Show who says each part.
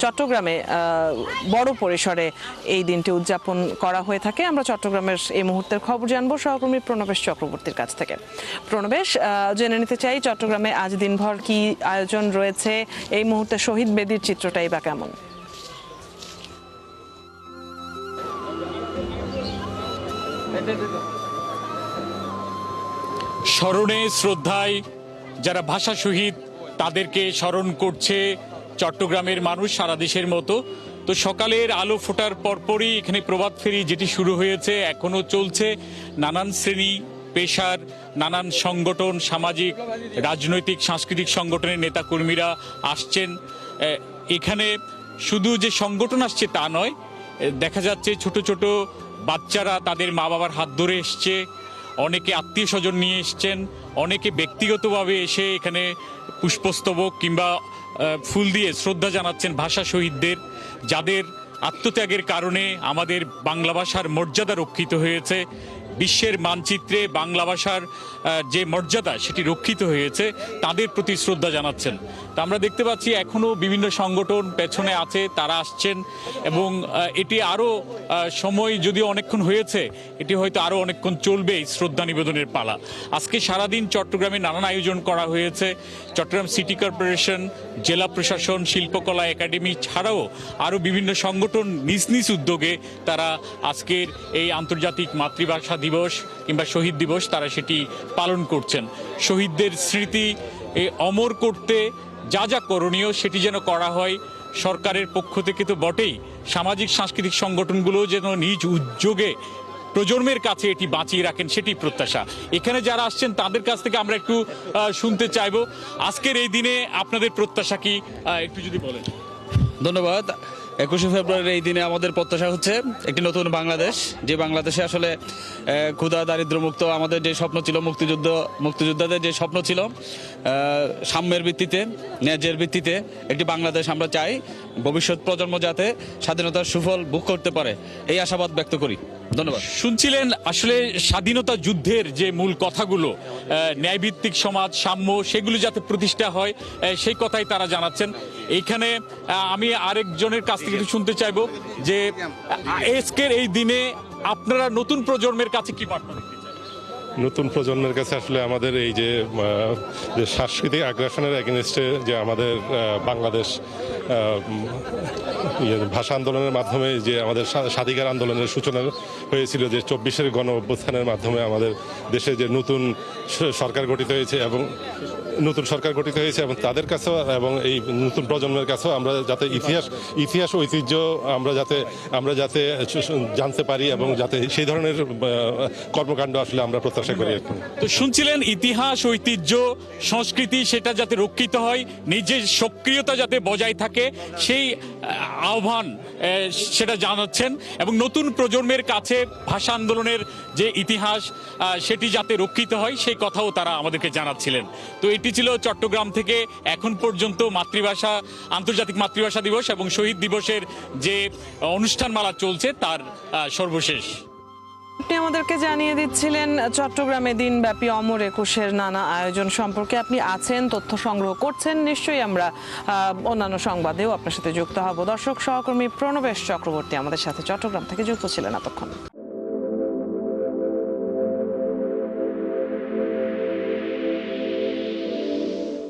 Speaker 1: চট্টগ্রামে বড় পরিসরে এই দিনটি উদযাপন করা হয়ে থাকে। আমরা চট্টগ্রামের এই মুহূর্তের খবর জানবো সহকর্মী প্রণবেশ চক্রবর্তীর কাছ থেকে। প্রণবেশ, জেনে নিতে চাই চট্টগ্রামে আজ দিনভর কি আয়োজন রয়েছে, এই মুহূর্তে শহীদ বেদির চিত্রটাই বা কেমন?
Speaker 2: স্মরণে শ্রদ্ধায় যারা ভাষা শহীদ তাদেরকে স্মরণ করছে চট্টগ্রামের মানুষ সারা দেশের মতো। তো সকালের আলো ফোটার পরপরই এখানে প্রভাত ফেরি যেটি শুরু হয়েছে এখনো চলছে। নানান শ্রেণী পেশার, নানান সংগঠন, সামাজিক, রাজনৈতিক, সাংস্কৃতিক সংগঠনের নেতাকর্মীরা আসছেন। এখানে শুধু যে সংগঠন আসছে তা নয়, দেখা যাচ্ছে ছোট ছোট বাচ্চারা তাদের মা বাবার হাত ধরে এসছে, অনেকে আত্মীয় স্বজন নিয়ে এসছেন, অনেকে ব্যক্তিগতভাবে এসে এখানে পুষ্পস্তবক কিংবা ফুল দিয়ে শ্রদ্ধা জানাচ্ছেন ভাষা শহীদদের, যাদের আত্মত্যাগের কারণে আমাদের বাংলা ভাষার মর্যাদা রক্ষিত হয়েছে। বিশ্বের মানচিত্রে বাংলা ভাষার যে মর্যাদা সেটি রক্ষিত হয়েছে, তাদের প্রতি শ্রদ্ধা জানাচ্ছেন। তা আমরা দেখতে পাচ্ছি এখনও বিভিন্ন সংগঠন পেছনে আছে, তারা আসছেন এবং এটি আরও সময় যদিও অনেকক্ষণ হয়েছে, এটি হয়তো আরও অনেকক্ষণ চলবে এই শ্রদ্ধা নিবেদনের পালা। আজকে সারাদিন চট্টগ্রামে নানান আয়োজন করা হয়েছে। চট্টগ্রাম সিটি কর্পোরেশন, জেলা প্রশাসন, শিল্পকলা একাডেমি ছাড়াও আরও বিভিন্ন সংগঠন নিজ নিজ উদ্যোগে তারা আজকের এই আন্তর্জাতিক মাতৃভাষা দিবস কিংবা শহীদ দিবস তারা সেটি পালন করছেন। শহীদদের স্মৃতি অমর করতে যা যা করণীয় সেটি যেন করা হয় সরকারের পক্ষ থেকে তো বটেই, সামাজিক সাংস্কৃতিক সংগঠনগুলো যেন নিজ উদ্যোগে প্রজন্মের কাছে এটি বাঁচিয়ে রাখেন সেটি প্রত্যাশা। এখানে যারা আসছেন তাদের কাছ থেকে আমরা একটু শুনতে চাইব আজকের এই দিনে আপনাদের প্রত্যাশা কি, একটু যদি বলেন।
Speaker 3: ধন্যবাদ। 21শে ফেব্রুয়ারির এই দিনে আমাদের প্রত্যাশা হচ্ছে একটি নতুন বাংলাদেশ, যে বাংলাদেশে আসলে ক্ষুধা দারিদ্র্যমুক্ত আমাদের যে স্বপ্ন ছিল, মুক্তিযোদ্ধাদের যে স্বপ্ন ছিল, সাম্যের ভিত্তিতে, ন্যায্যের ভিত্তিতে একটি বাংলাদেশ আমরা চাই। ভবিষ্যৎ প্রজন্ম যাতে স্বাধীনতার সুফল ভোগ করতে পারে এই আশাবাদ ব্যক্ত করি। ধন্যবাদ।
Speaker 2: শুনছিলেন আসলে স্বাধীনতা যুদ্ধের যে মূল কথাগুলো, ন্যায়ভিত্তিক সমাজ, সাম্য, সেগুলো যাতে প্রতিষ্ঠা হয় সেই কথাই তারা জানাচ্ছেন। এইখানে আমি আরেকজনের কাছ থেকে শুনতে চাইবো যে আজকের এই দিনে আপনারা নতুন প্রজন্মের কাছে কি বার্তা দিতে চান?
Speaker 4: নতুন প্রজন্মের কাছে আসলে আমাদের এই যে সাংস্কৃতিক আগ্রাসনের এগেনস্টে যে আমাদের বাংলাদেশ ভাষা আন্দোলনের মাধ্যমে যে আমাদের স্বাধিকার আন্দোলনের সূচনা হয়েছিল, যে 24-এর গণ অভ্যুত্থানের মাধ্যমে আমাদের দেশে যে নতুন সরকার গঠিত হয়েছে এবং তাদের কাছেও এবং এই নতুন প্রজন্মের কাছেও আমরা যাতে ইতিহাস ঐতিহ্য আমরা যাতে জানতে পারি এবং যাতে সেই ধরনের কর্মকাণ্ড আসলে আমরা প্রত্যাশা করি।
Speaker 2: তো শুনছিলেন ইতিহাস, ঐতিহ্য, সংস্কৃতি সেটা যাতে রক্ষিত হয়, নিজের সক্রিয়তা যাতে বজায় থাকে সেই আহ্বান সেটা জানাচ্ছেন এবং নতুন প্রজন্মের কাছে ভাষা আন্দোলনের যে ইতিহাস সেটি যাতে রক্ষিত হয় সেই কথাও তারা আমাদেরকে জানাচ্ছিলেন। তো এটি ছিল চট্টগ্রাম থেকে এখন পর্যন্ত আন্তর্জাতিক মাতৃভাষা দিবস এবং শহীদ দিবসের যে অনুষ্ঠানমালা চলছে তার সর্বশেষ।
Speaker 1: আপনি আমাদেরকে জানিয়ে দিচ্ছিলেন চট্টগ্রামে দিনব্যাপী অমর একুশের নানা আয়োজন সম্পর্কে। আপনি আছেন, তথ্য সংগ্রহ করছেন, নিশ্চয়ই আমরা অন্যান্য সংবাদেও আপনার সাথে যুক্ত হব। দর্শক, সহকর্মী প্রণবেশ চক্রবর্তী আমাদের সাথে চট্টগ্রাম থেকে যুক্ত ছিলেন এতক্ষণ।